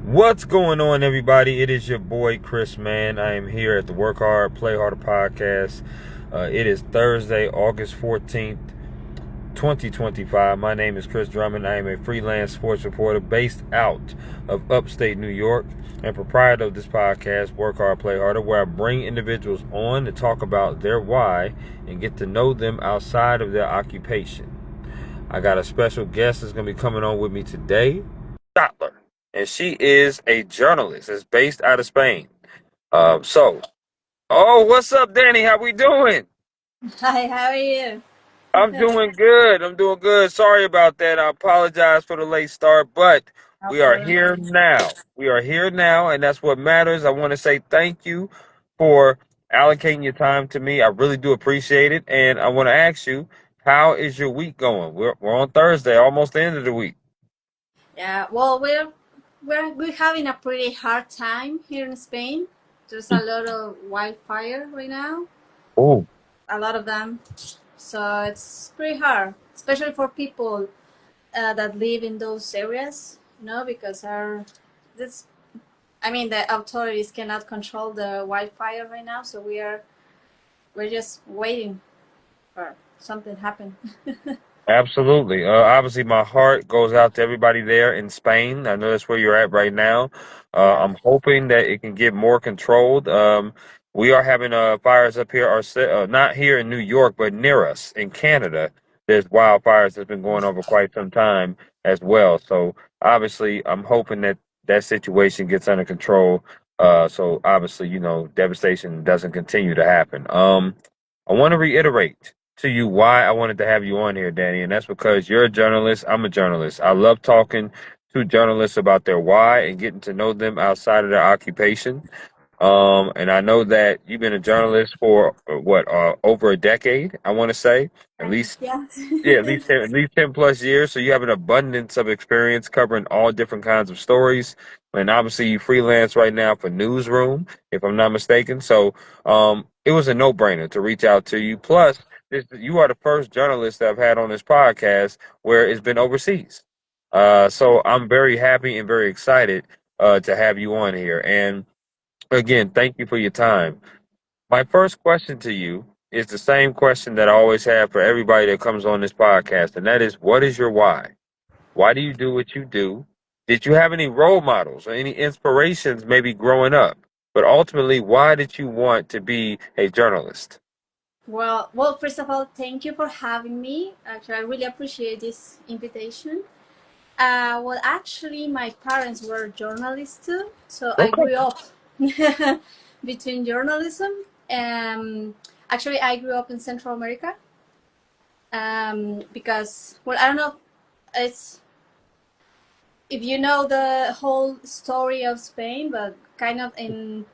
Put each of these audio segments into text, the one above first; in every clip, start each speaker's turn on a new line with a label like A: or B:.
A: What's going on, everybody? It is your boy Chris, man. I am here at the Work Hard, Play Harder podcast. It is Thursday, August 14th, 2025. My name is Chris Drummond. I am a freelance sports reporter based out of upstate New York and proprietor of this podcast, Work Hard, Play Harder, where I bring individuals on to talk about their why and get to know them outside of their occupation. I got a special guest that's going to be coming on with me today, Schottler, and she is a journalist that's based out of Spain. What's up, Danny? How we doing?
B: Hi, how are you?
A: I'm doing good. I'm doing good. Sorry about that. I apologize for the late start, but
B: No
A: we are here
B: problem.
A: now. We are here now, and that's what matters. I want to say thank you for allocating your time to me. I really do appreciate it. And I want to ask you, how is your week going? We're on Thursday, almost the end of the week.
B: Yeah, well, we're having a pretty hard time here in Spain. There's a lot of wildfire right now,
A: Oh,
B: a lot of them. So it's pretty hard, especially for people that live in those areas, because this. I mean, the authorities cannot control the wildfire right now, so we're just waiting for something happen.
A: absolutely. Obviously, my heart goes out to everybody there in Spain. I know that's where you're at right now.
B: Yeah.
A: I'm hoping that it can get more controlled. We are having fires up here, not here in New York, but near us in Canada. There's wildfires that's been going on for quite some time as well. So obviously, I'm hoping that that situation gets under control. So obviously, devastation doesn't continue to happen. I want to reiterate to you why I wanted to have you on here, Danny, and that's because you're a journalist. I'm a journalist. I love talking to journalists about their why and getting to know them outside of their occupation. And I know that you've been a journalist for over a decade. I want to say at least,
B: Yeah.
A: yeah, at least 10 plus years. So you have an abundance of experience covering all different kinds of stories. And obviously, you freelance right now for Newsroom, if I'm not mistaken. So it was a no-brainer to reach out to you. Plus, you are the first journalist that I've had on this podcast where it's been overseas. So I'm very happy and very excited to have you on here. And again, thank you for your time. My first question to you is the same question that I always have for everybody that comes on this podcast, and that is, what is your why? Why do you do what you do? Did you have any role models or any inspirations maybe growing up? But ultimately, why did you want to be a journalist?
B: Well, first of all, thank you for having me. Actually, I really appreciate this invitation. Well, actually, my parents were journalists too, so I
A: Okay.
B: grew up between journalism. Actually, I grew up in Central America because, well, I don't know, it's if you know the whole story of Spain, but kind of in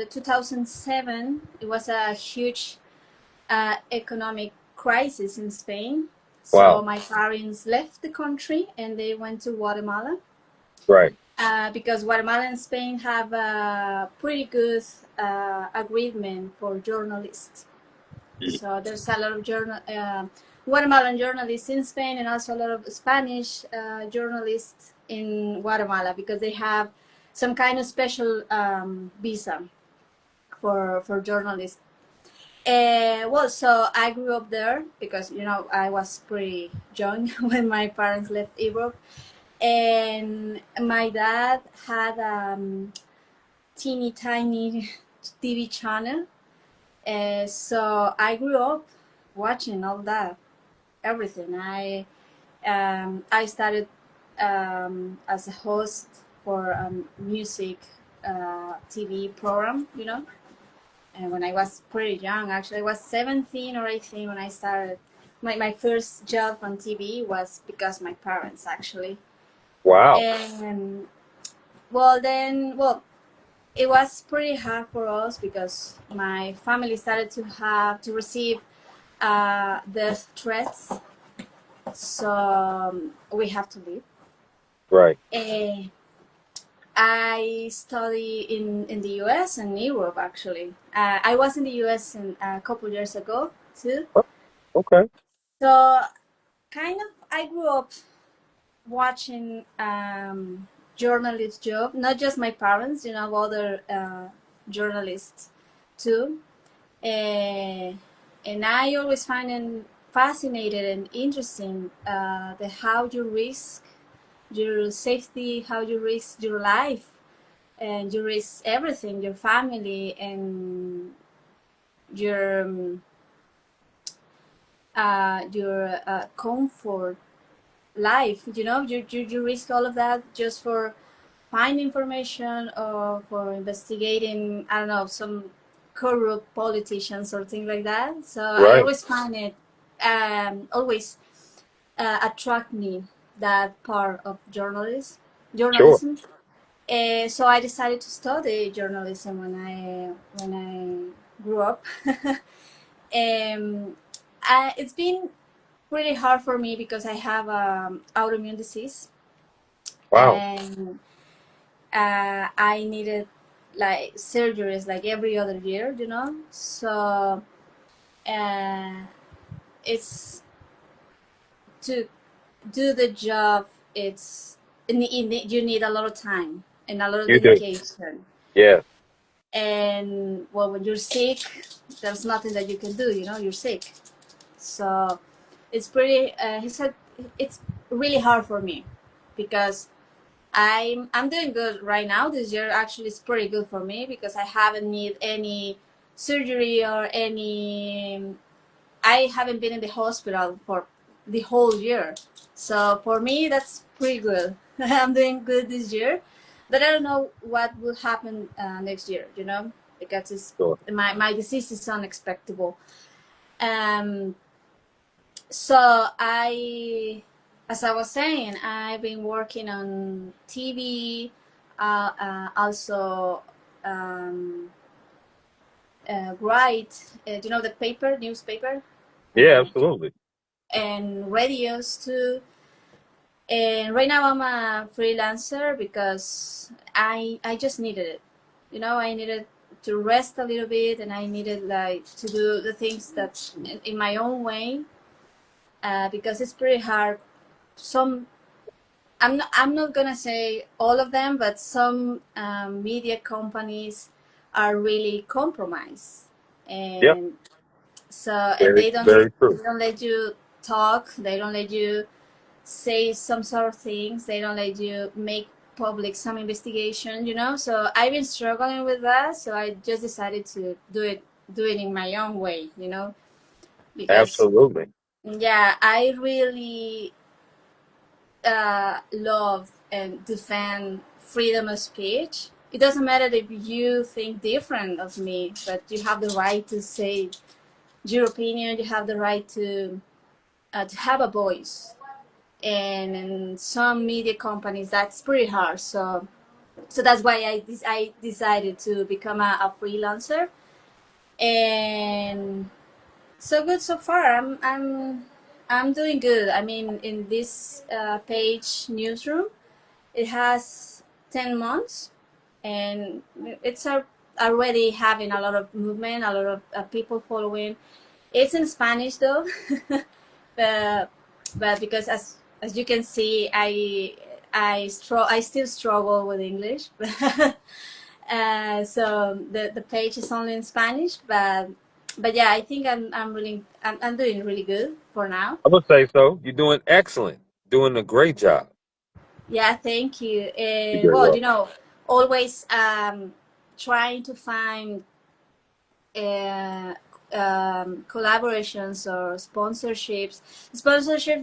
B: 2007, it was a huge economic crisis in Spain. So
A: Wow.
B: my parents left the country and they went to Guatemala
A: Right.
B: because Guatemala and Spain have a pretty good agreement for journalists. So there's a lot of Guatemalan journalists in Spain and also a lot of Spanish journalists in Guatemala because they have some kind of special visa for journalists. Well, so I grew up there because I was pretty young when my parents left Europe, and my dad had teeny tiny TV channel. So I grew up watching all that, everything. I started as a host for a music TV program, and when I was pretty young, actually, I was 17 or 18 when I started. My first job on TV was because my parents actually.
A: Wow.
B: And well, it was pretty hard for us because my family started to receive death threats, so we have to leave.
A: Right.
B: Uh, I study in the US and Europe actually. I was in the US a couple years ago too.
A: Oh, okay.
B: So kind of I grew up watching journalist job. Not just my parents, other journalists too. And I always find it fascinated and interesting the how you risk your safety, how you risk your life, and you risk everything, your family and your comfort life. You risk all of that just for find information or for investigating, I don't know, some corrupt politicians or things like that. So I
A: Right.
B: always find it always attract me, that part of
A: Sure.
B: journalism. So I decided to study journalism when I grew up. um, it's been pretty hard for me because I have autoimmune disease,
A: Wow.
B: and I needed like surgeries like every other year. So uh, it's to do the job. You need a lot of time and a lot of
A: You do.
B: dedication.
A: Yes.
B: And well, when you're sick, there's nothing that you can do. You're sick. So it's pretty. He said it's really hard for me because I'm doing good right now. This year actually is pretty good for me because I haven't need any surgery or any. I haven't been in the hospital for the whole year, so for me that's pretty good. I'm doing good this year, but I don't know what will happen next year. Because
A: Sure.
B: my disease is unexpected. Um, so as I was saying, I've been working on TV, also um, write, the paper, newspaper,
A: Yeah,
B: uh,
A: absolutely.
B: and radios too. And right now I'm a freelancer because I just needed it. I needed to rest a little bit, and I needed like to do the things that in my own way, because it's pretty hard. Some I'm not gonna say all of them, but some media companies are really compromised,
A: Yep.
B: and and
A: Very,
B: they don't
A: very
B: they
A: true.
B: don't let you talk. They don't let you say some sort of things. They don't let you make public some investigation. So I've been struggling with that. So I just decided to do it in my own way. Because
A: Absolutely.
B: yeah, I really love and defend freedom of speech. It doesn't matter if you think different of me, but you have the right to say your opinion. You have the right to have a voice. And in some media companies, that's pretty hard. So that's why I decided to become a freelancer. And so good so far. I'm doing good. I mean, in this page newsroom, it has 10 months, and it's already having a lot of movement, a lot of people following. It's in Spanish though, but, but because as you can see, I still struggle with English. So the page is only in Spanish, but yeah, I think I'm doing really good for now.
A: I would say so. You're doing excellent. Doing a great job.
B: Yeah, thank you.
A: You're
B: And
A: very
B: well,
A: welcome.
B: always trying to find uh, collaborations or sponsorships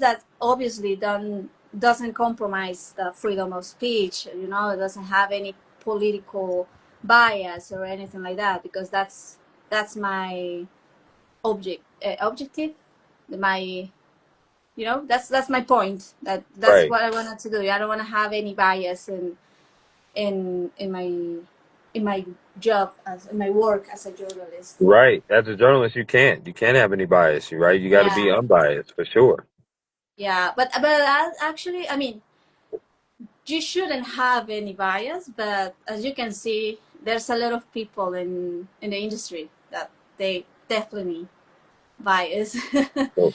B: that obviously doesn't compromise the freedom of speech. It doesn't have any political bias or anything like that, because that's my objective, my that's my point. That's
A: Right.
B: what I wanted to do. I don't want to have any bias in my job, as in my work as a journalist.
A: Right. As a journalist, you can't. You can't have any bias. You right. You got to be
B: Yeah,
A: unbiased for sure.
B: yeah, but actually, I mean, you shouldn't have any bias. But as you can see, there's a lot of people in the industry that they definitely bias
A: So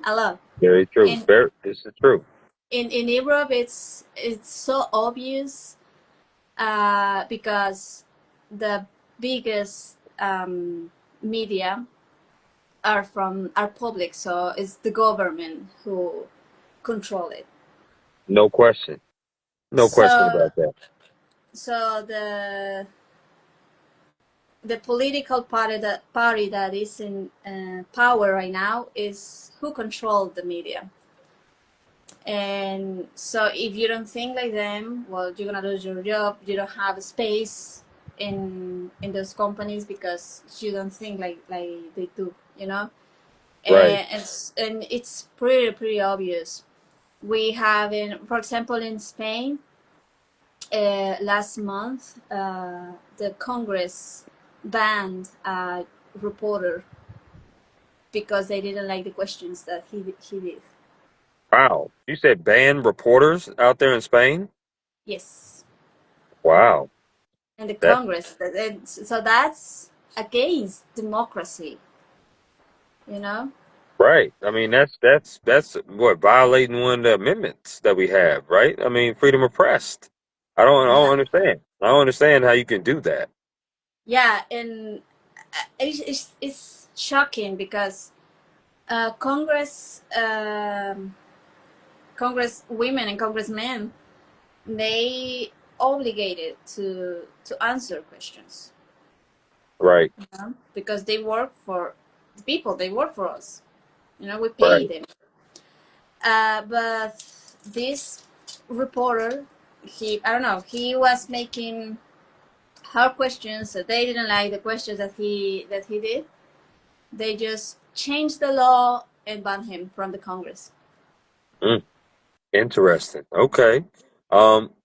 B: a lot.
A: very true.
B: And
A: Very. This is true.
B: in Europe, it's so obvious because the biggest media are public, so it's the government who control it.
A: No question. No question
B: So
A: about that.
B: so the political party that is in power right now is who control the media. And so if you don't think like them, well, you're gonna lose your job. You don't have space in those companies because you don't think like they do, you know.
A: Right.
B: And it's pretty obvious. We have for example, in Spain, last month, the Congress banned a reporter because they didn't like the questions that he did.
A: Wow. You said ban reporters out there in Spain?
B: Yes,
A: Wow.
B: and the
A: That
B: Congress. So that's against democracy, you know.
A: right. I mean that's what violating one of the amendments that we have, right? I mean freedom of press. I don't
B: Yeah,
A: understand. I don't understand how you can do that.
B: yeah, and it's shocking because Congress, Congress women and congressmen, they obligated to answer questions,
A: Right.
B: you know, because they work for the people. They work for us. You know, we pay
A: Right.
B: them. But this reporter, I don't know, he was making hard questions that they didn't like the questions that he did. They just changed the law and banned him from the Congress.
A: Mm, interesting. Okay.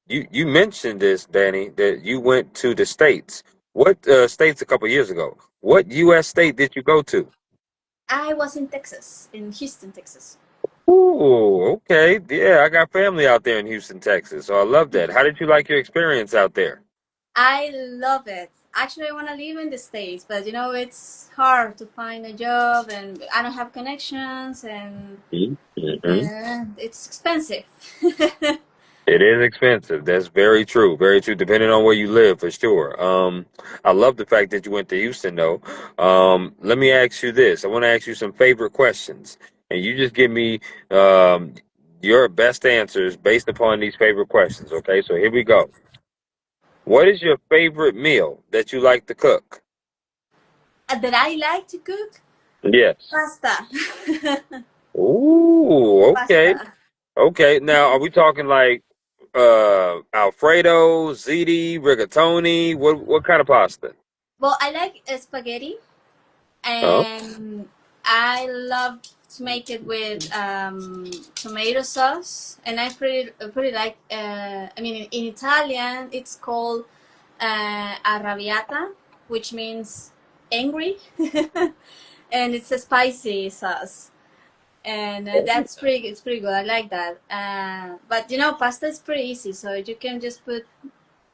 A: You mentioned this, Danny, that you went to the States. What states a couple years ago? What U.S. state did you go to?
B: I was in Texas, in Houston, Texas.
A: Ooh, okay. Yeah, I got family out there in Houston, Texas, so I love that. How did you like your experience out there?
B: I love it. Actually, I want to live in the States, but you know, it's hard to find a job, and I don't have connections, and
A: Mm-hmm.
B: it's expensive.
A: It is expensive. That's very true. Very true. Depending on where you live, for sure. I love the fact that you went to Houston, though. Let me ask you this. I want to ask you some favorite questions, and you just give me um, your best answers based upon these favorite questions. Okay, so here we go. What is your favorite meal that you like to cook?
B: That I like to cook
A: Yes.
B: pasta.
A: Ooh, okay.
B: Pasta.
A: Okay. Now, are we talking like Alfredo, ziti, rigatoni? What kind of pasta?
B: Well, I like spaghetti,
A: Oh,
B: and I love to make it with tomato sauce. And I pretty like. I mean, in Italian, it's called arrabbiata, which means angry, and it's a spicy sauce. And that's pretty. It's pretty good. I like that. But you know, pasta is pretty easy, so you can just put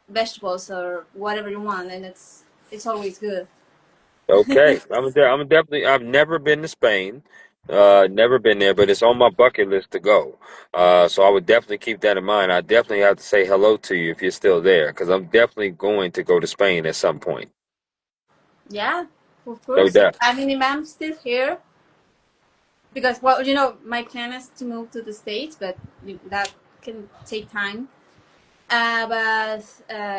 B: vegetables or whatever you want, and it's always good.
A: okay. I'm definitely. I've never been to Spain. Never been there, but it's on my bucket list to go. So I would definitely keep that in mind. I definitely have to say hello to you if you're still there, because I'm definitely going to go to Spain at some point.
B: Yeah, of
A: No
B: course.
A: doubt.
B: I mean, if I'm still here, because well, you know, my plan is to move to the States, but that can take time. But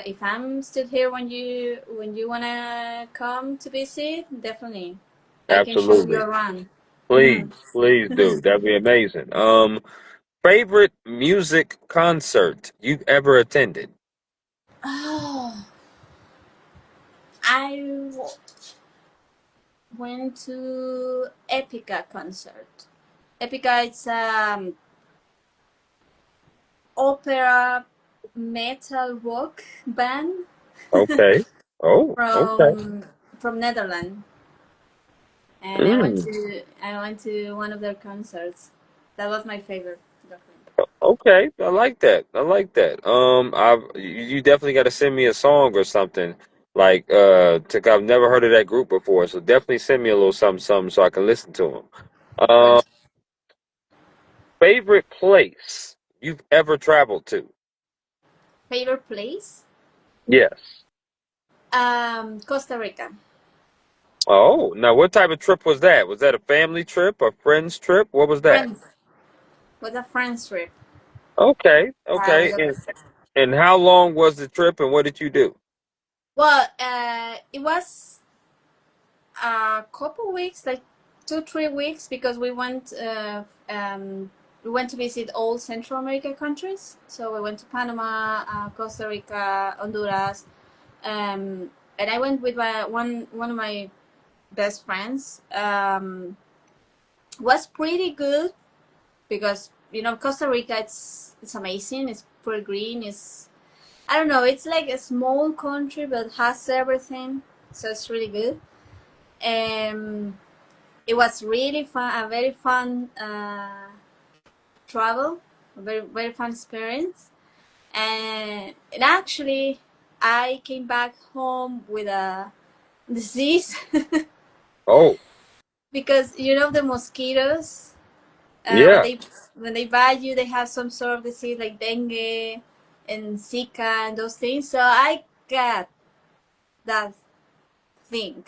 B: if I'm still here when you wanna come to visit, definitely I can show you
A: Absolutely.
B: around.
A: Please,
B: Mm-hmm.
A: please do. That'd be amazing. Favorite music concert you've ever attended?
B: Oh, I went to Epica concert. Epica, it's opera metal rock band
A: Okay. Oh, okay.
B: from Netherlands, and
A: Mm,
B: I went to one of their concerts. That was my favorite, definitely.
A: okay. I like that. I like that. You definitely got to send me a song or something. Like, I've never heard of that group before, so definitely send me a little something, something so I can listen to them.
B: Of course.
A: Favorite place you've ever traveled to?
B: Favorite place?
A: Yes.
B: Costa Rica.
A: Oh, now what type of trip was that? Was that a family trip, a friend's trip? What was that?
B: Friends. Was a friends trip.
A: Okay,
B: Was
A: okay.
B: a
A: And how long was the trip and what did you do?
B: well. It was a couple weeks, like 2 3 weeks, because we went to visit all Central American countries. So we went to Panama, Costa Rica, Honduras, and I went with one of my best friends. Was pretty good because Costa Rica, it's amazing. It's pretty green. It's I don't know. It's like a small country but has everything, so it's really good. Um, it was really fun, a very fun travel, a very fun experience, and actually, I came back home with a disease
A: Oh,
B: because the mosquitoes when
A: yeah.
B: they bite you, they have some sort of disease like dengue and Zika and those things. So I got that thing.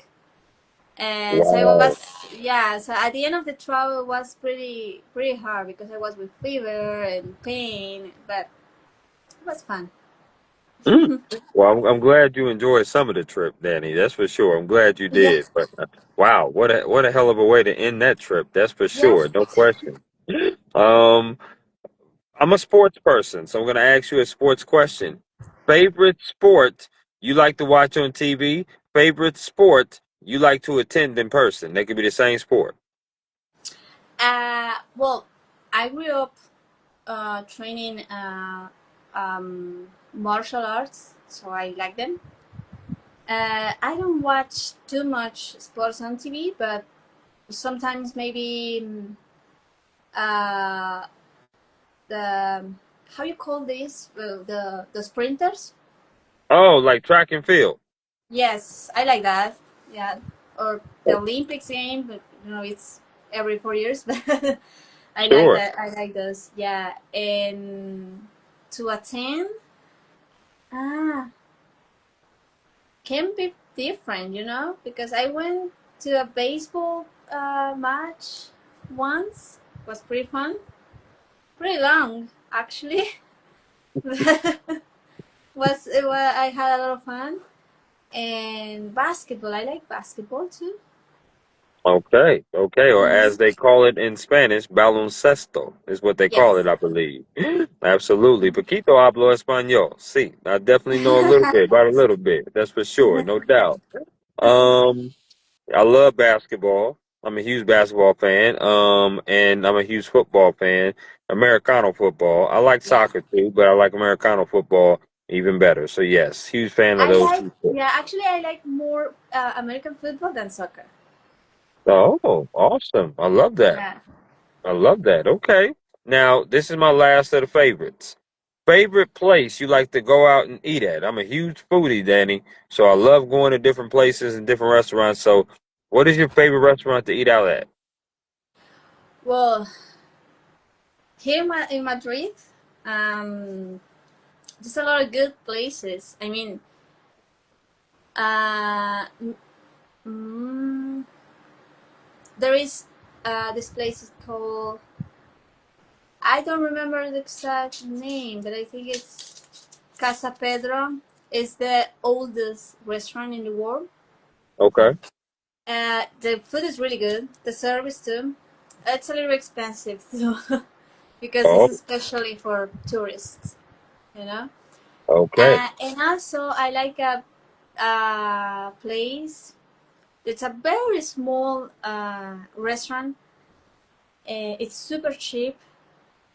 B: And so it
A: Wow.
B: was, yeah. So at the end of the travel, it was pretty hard because I was with fever and pain, but it was fun.
A: Mm. Well, I'm glad you enjoyed some of the trip, Danny. That's for sure. I'm glad you
B: Yeah,
A: did. But wow, what a hell of a way to end that trip. That's for
B: yes.
A: sure. No question. Um, I'm a sports person, so I'm going to ask you a sports question. Favorite sport you like to watch on TV? Favorite sport you like to attend in person? That could be the same sport.
B: Well, I grew up training martial arts, so I like them. I don't watch too much sports on TV, but sometimes maybe uh, the how you call this the sprinters.
A: Oh, like track and field.
B: Yes, I like that. Yeah, or the Olympics game, but it's every 4 years. But I like
A: Sure.
B: that. I like those. Yeah, and to attend, ah, can be different, because I went to a baseball match once. It was pretty fun, pretty long actually. I had a lot of fun. And basketball, I like basketball too.
A: Okay, okay, or as
B: Hmm.
A: they call it in Spanish, baloncesto is what they call
B: Yes.
A: it, I believe. Absolutely. Poquito hablo español. Sí, I definitely know a little bit, about a little bit. That's for sure, no doubt. Um, I love basketball. I'm a huge basketball fan. And I'm a huge football fan. Americano football. I like
B: Yeah.
A: soccer too, but I like Americano football even better. So yes, huge fan of
B: I
A: those
B: like,
A: two sports.
B: yeah, actually, I like more American football than soccer.
A: Oh, awesome. I love that.
B: Yeah.
A: I love that. Okay. Now, this is my last of the favorites. Favorite place you like to go out and eat at? I'm a huge foodie, Danny, so I love going to different places and different restaurants. So, what is your favorite restaurant to eat out at?
B: Well, here in Madrid, um, there's a lot of good places. I mean, uh, mm, there is this place is called, I don't remember the exact name, but I think it's Casa Pedro. It's the oldest restaurant in the world.
A: Okay.
B: The food is really good. The service too. It's a little expensive though, because it's
A: Oh,
B: especially for tourists, you know.
A: okay.
B: And also, I like a place. It's a very small restaurant. It's super cheap,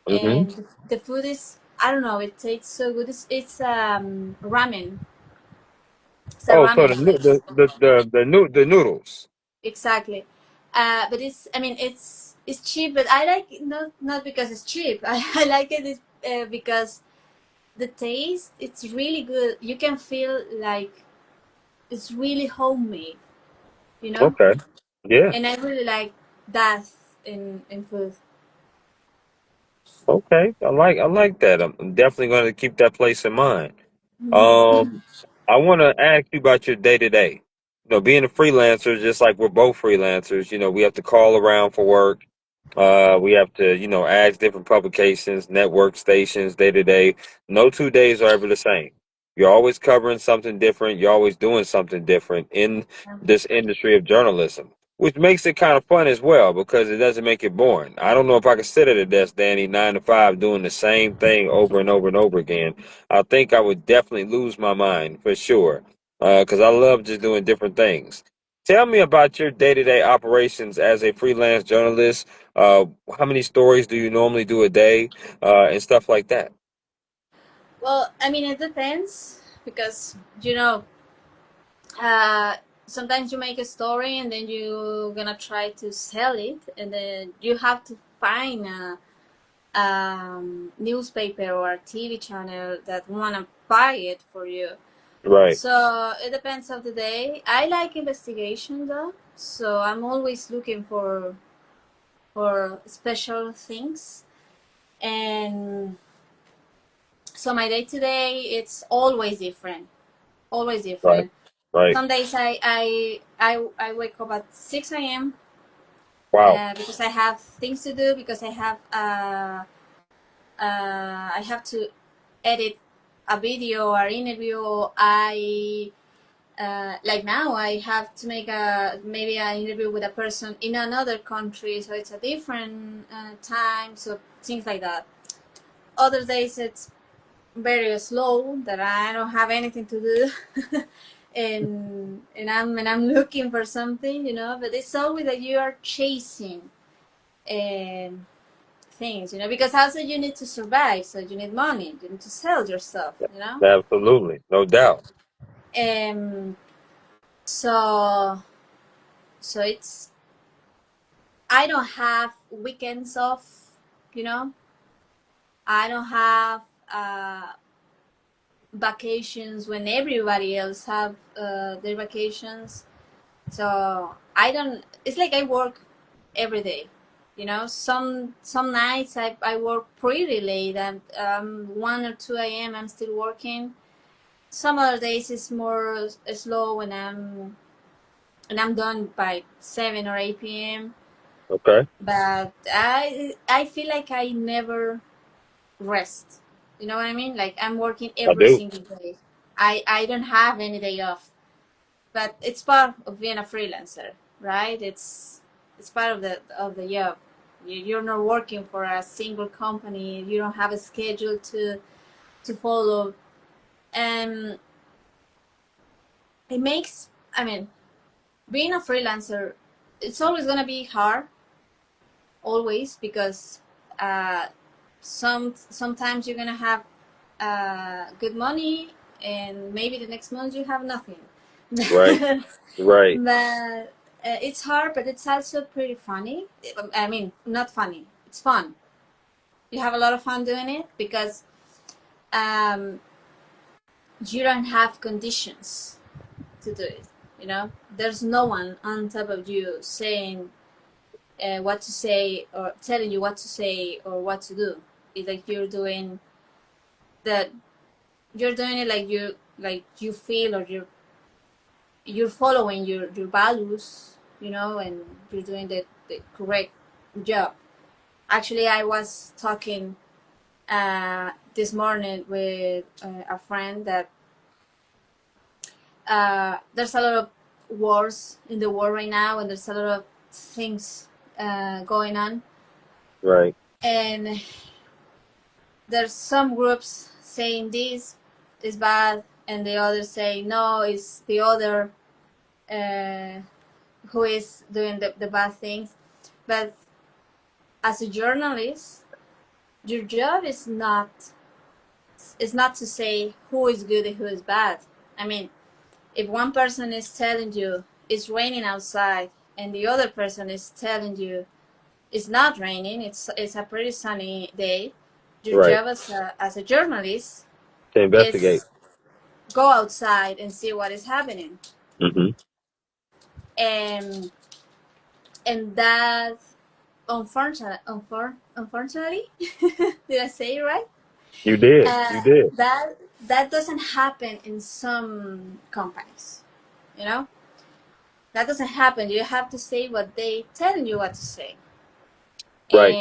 A: Mm-hmm.
B: and the food is, I don't know. It tastes so good. It's ramen. It's a
A: Oh, so
B: ramen
A: the noo-
B: place.
A: the noodles.
B: Exactly. But it's cheap, but I like it not because it's cheap. I like it because the taste, it's really good. You can feel like it's really homemade, you know.
A: Okay. Yeah.
B: And I really like that in food.
A: Okay, I like that. I'm definitely going to keep that place in mind.
B: Mhm.
A: Um, I want to ask you about your day to day. Being a freelancer, just like we're both freelancers, we have to call around for work. We have to, ask different publications, network stations, day to day. No 2 days are ever the same. You're always covering something different. You're always doing something different in this industry of journalism, which makes it kind of fun as well because it doesn't make it boring. I don't know if I could sit at a desk, Danny, 9 to 5, doing the same thing over and over and over again. I think I would definitely lose my mind for sure because I love just doing different things. Tell me about your day to day operations as a freelance journalist. Uh, how many stories do you normally do a day and stuff like that?
B: Well, I mean, it depends because you know, uh, sometimes you make a story and then you're gonna try to sell it, and then you have to find a newspaper or a TV channel that wanna buy it for you.
A: Right,
B: So it depends of the day. I like investigation though, so I'm always looking for special things. And so my day to day, it's always different. Always
A: right,
B: different.
A: right.
B: Some days I wake up at 6 a.m.
A: Wow.
B: Because I have things to do, because I have to edit a video or interview. I like now I have to make a maybe an interview with a person in another country, so it's a different time. So things like that. Other days it's very slow, that I don't have anything to do, and I'm looking for something, But it's always that you are chasing um, things, because also you need to survive, so you need money, you need to sell your stuff.
A: Absolutely. No doubt.
B: Um, so so it's I don't have weekends off, you know. I don't have uh, vacations when everybody else have their vacations. So I don't. It's like I work every day. Some nights I work pretty late, and 1 or 2 a.m. I'm still working. Some other days it's more slow, and I'm done by 7 or 8 p.m.
A: Okay.
B: But I feel like I never rest. You know what I mean? Like I'm working
A: I
B: every
A: do.
B: single day. I don't have any day off. But it's part of being a freelancer, right? It's part of the job. You're not working for a single company. You don't have a schedule to follow. And it makes, I mean, being a freelancer, it's always gonna be hard, always, because uh, sometimes you're gonna have good money, and maybe the next month you have nothing.
A: Right, right,
B: But it's hard, but it's also pretty funny. I mean, not funny. It's fun. You have a lot of fun doing it because um, you don't have conditions to do it. There's no one on top of you saying what to say or telling you what to say or what to do. It's like that. You're doing it like you feel, or you're following your values, and you're doing the correct job. Actually, I was talking this morning with a friend that there's a lot of wars in the world right now, and there's a lot of things going on,
A: right,
B: and there's some groups saying this is bad, and the others say no, it's the other uh, who is doing the bad things. But as a journalist, your job is not to say who is good and who is bad. I mean, if one person is telling you it's raining outside, and the other person is telling you it's not raining, it's a pretty sunny day, your
A: right.
B: job as a journalist
A: To investigate.
B: is go outside and see what is happening.
A: Hmm.
B: And and that unfortunately, did I say it right?
A: You did.
B: Uh,
A: You did.
B: that that doesn't happen in some companies. You know, that doesn't happen. You have to say what they tell you what to say,
A: Right.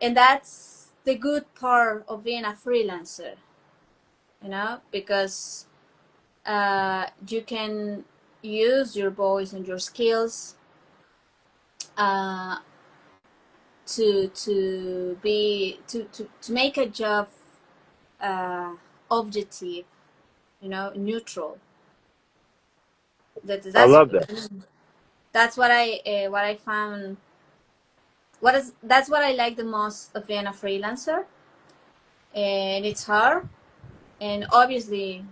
B: and that's the good part of being a freelancer. You know, because you can use your voice and your skills uh, to make a job uh, objective, neutral. That
A: I
B: that's
A: love that.
B: that's what I found. That's what I like the most of being a freelancer, and it's hard. And obviously,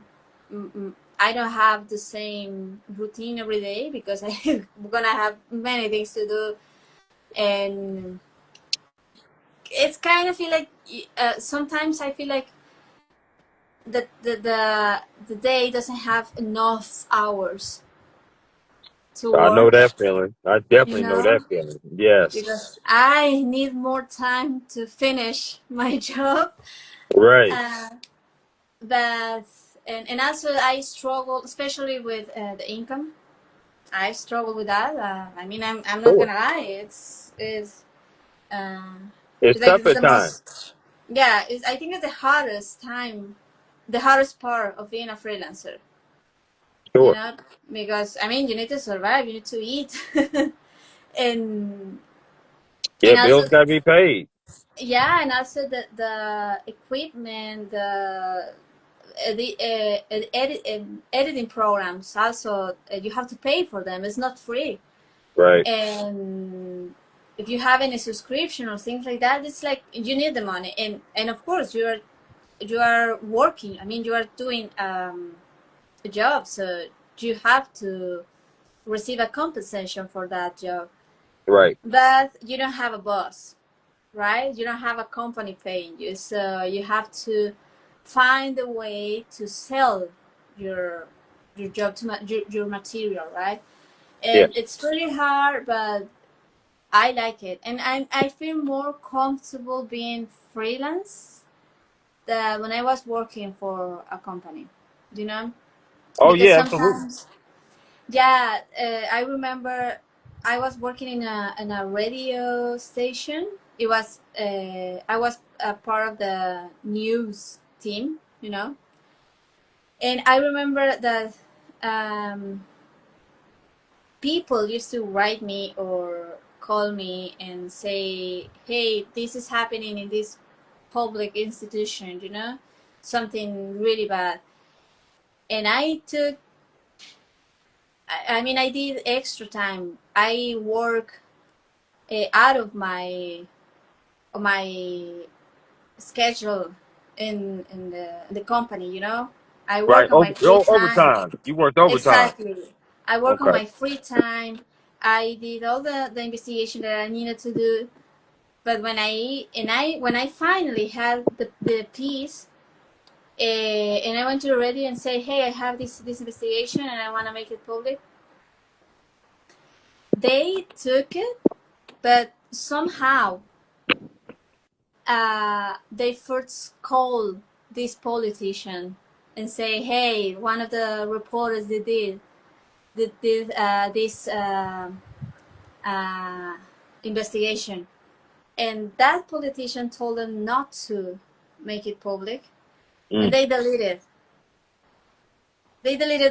B: I don't have the same routine every day because I'm gonna have many things to do, and it's kind of feel like sometimes I feel like the day doesn't have enough hours to
A: I know
B: work,
A: that feeling. I
B: you
A: definitely know that
B: know,
A: feeling. Yes.
B: because I need more time to finish my job.
A: Right.
B: Uh, but and also I struggle, especially with the income. I struggle with that. I mean, I'm not
A: Sure.
B: gonna lie. Um,
A: It's
B: it's like
A: tough
B: it's
A: at
B: the
A: times.
B: most. Yeah, I think it's the hardest time, the hardest part of being a freelancer. You
A: Sure.
B: know, because I mean, you need to survive. You need to eat, and
A: Yeah,
B: and
A: bills
B: also
A: gotta be paid.
B: yeah, and also the equipment, editing programs. Also, you have to pay for them. It's not free.
A: Right.
B: And if you have any subscription or things like that, it's like you need the money. And of course, you are working. I mean, you are doing a job, so you have to receive a compensation for that job.
A: Right.
B: But you don't have a boss, right? You don't have a company paying you, so you have to find a way to sell your your job to your material, right?
A: Yeah.
B: And it's pretty hard, but I like it, and I feel more comfortable being freelance than when I was working for a company, you know,
A: Oh
B: because
A: yeah, absolutely.
B: sometimes, yeah, I remember I was working in a radio station. It was I was a part of the news team, and I remember that um, people used to write me or call me and say, "Hey, this is happening in this public institution," something really bad. And I mean, I did extra time. I work out of my schedule in the company. I
A: Right.
B: work on my free time.
A: Overtime. You worked overtime.
B: Exactly. I work on
A: Okay.
B: my free time. I did all the investigation that I needed to do. But when I finally had the piece, and I went to the radio and say, "Hey, I have this investigation and I want to make it public," they took it, but somehow they first called this politician and say, "Hey, one of the reporters did this uh, investigation," and that politician told them not to make it public, and
A: Mm.
B: they deleted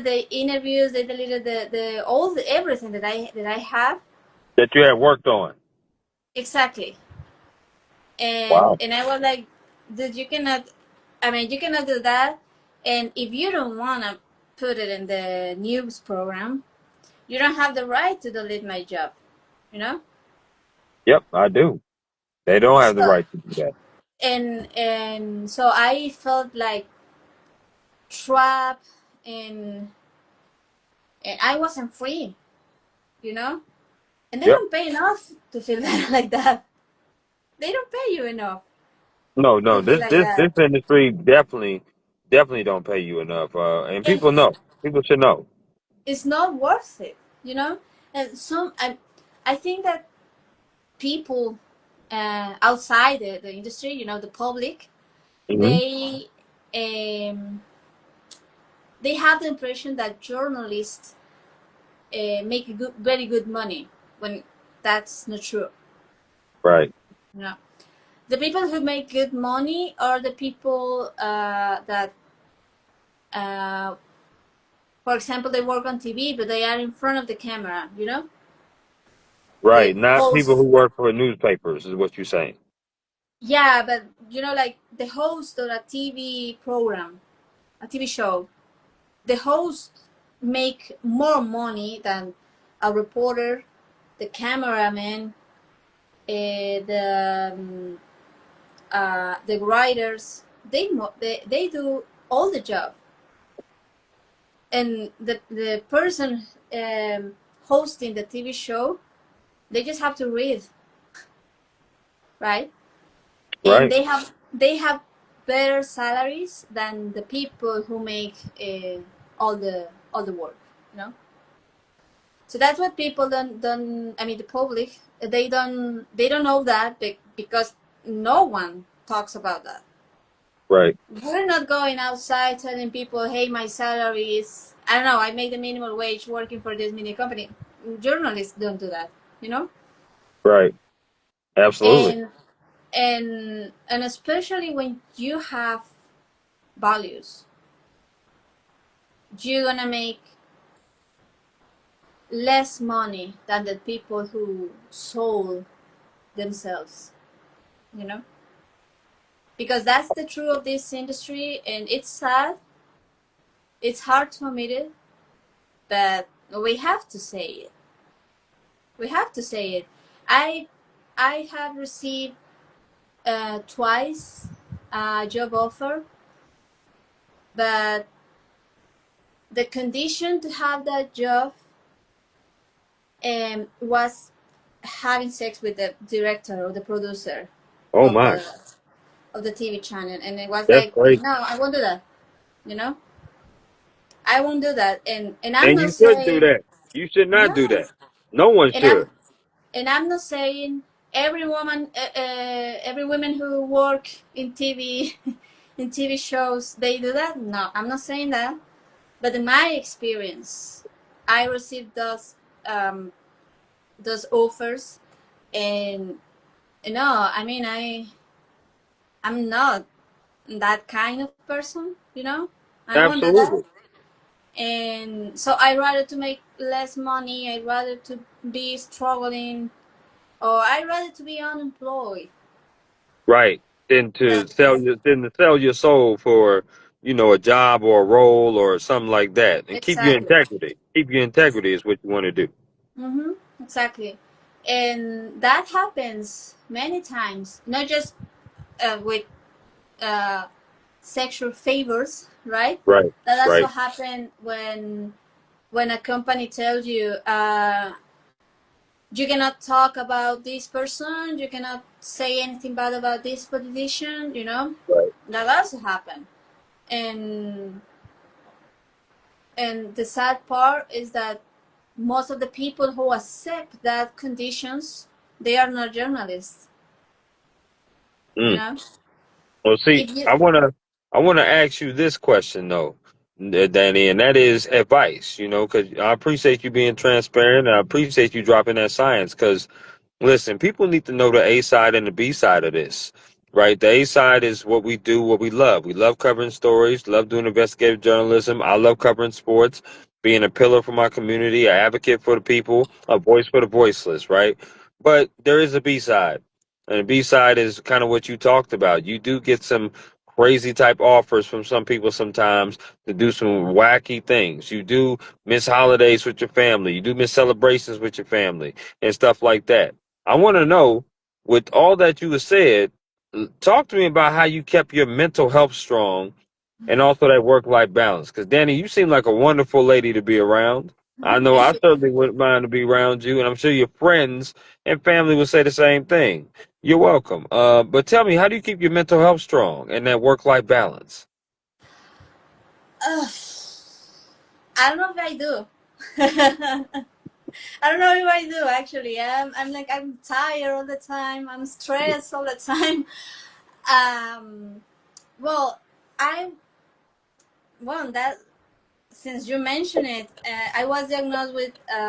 B: the interviews, they deleted the all the everything that I have.
A: That you had worked on.
B: Exactly. and
A: Wow.
B: and I was like, dude, you cannot do that. And if you don't want to put it in the news program, you don't have the right to delete my job, you know
A: Yep, I do. They don't have the
B: so
A: right to do that.
B: and so I felt like trapped, and and I wasn't free, you know and they
A: Yep.
B: don't pay enough to feel like that. They don't pay you enough
A: No,
B: to
A: no.
B: feel
A: This
B: like
A: this
B: that.
A: this industry definitely don't pay you enough. And
B: And
A: people know. People should know.
B: it's not worth it. And I think that people outside the industry, the public,
A: Hmm.
B: they um, they have the impression that journalists make very good money when that's not true.
A: Right.
B: You know, the people who make good money are the people that, uh, for example, they work on TV, but they are in front of the camera. The
A: Right. Not people who
B: host.
A: work for newspapers is what you're saying.
B: Yeah, but like the host of a TV program, a TV show, the host make more money than a reporter, the cameraman, the writers. They do all the job, and the person hosting the TV show, they just have to read, right? And
A: Right.
B: they have better salaries than the people who make all the work. You know. So that's what people don't. I mean, the public, they don't know that because no one talks about that.
A: Right.
B: We're not going outside telling people, "Hey, my salary is, I don't know, I make the minimum wage working for this mini company." Journalists don't do that, you know,
A: Right. Absolutely.
B: and and especially when you have values, you're gonna make less money than the people who sold themselves, you know, because that's the truth of this industry, and it's sad. It's hard to admit it, but we have to say it. We have to say it. I I have received twice a job offer, but the condition to have that job was having sex with the director or the producer
A: Oh
B: of
A: my.
B: the TV channel, and it was
A: That's
B: like,
A: crazy.
B: no, I won't do that. You know, I won't do that, and I'm
A: And
B: not
A: you should do
B: saying
A: that. You should not do that.
B: yes,
A: No one
B: and I'm
A: should.
B: and I'm not saying every woman who work in TV in TV shows they do that. No, I'm not saying that. But in my experience, I received those offers, and no, I mean I'm not that kind of person. I won't do that.
A: Absolutely.
B: And so I rather to make less money. I rather to be struggling, or I rather to be unemployed.
A: Right. Than to
B: That's
A: sell your soul for, a job or a role or something like that. And keep your
B: exactly.
A: integrity. Keep your integrity is what you want to do.
B: Mm-hmm. Exactly. And that happens many times, not just with uh, sexual favors, right?
A: Right.
B: That also
A: Right.
B: happen when a company tells you you cannot talk about this person, you cannot say anything bad about this politician.
A: Right.
B: That also happen. And and the sad part is that most of the people who accept that conditions, they are not journalists. you
A: Mm.
B: know
A: Well, see,
B: if you
A: I wanna ask you this question though, Danny, and that is advice. Because I appreciate you being transparent. And I appreciate you dropping that science. Because listen, people need to know the A side and the B side of this, right? The A side is what we do, what we love. We love covering stories, love doing investigative journalism. I love covering sports, being a pillar for my community, an advocate for the people, a voice for the voiceless, right? But there is a B side. And the B side is kind of what you talked about. You do get some crazy type offers from some people sometimes to do some wacky things. You do miss holidays with your family. You do miss celebrations with your family and stuff like that. I want to know, with all that you have said, talk to me about how you kept your mental health strong and also that work life balance. Because, Danny, you seem like a wonderful lady to be around. I know
B: thank
A: I
B: you.
A: certainly wouldn't mind to be around you, and I'm sure your friends and family would say the same thing. You're welcome. But tell me, how do you keep your mental health strong and that work life balance?
B: Ugh, I don't know if I do. I don't know if I do actually. I'm like I'm tired all the time. I'm stressed all the time. Um, well, I well that since you mentioned it, I was diagnosed with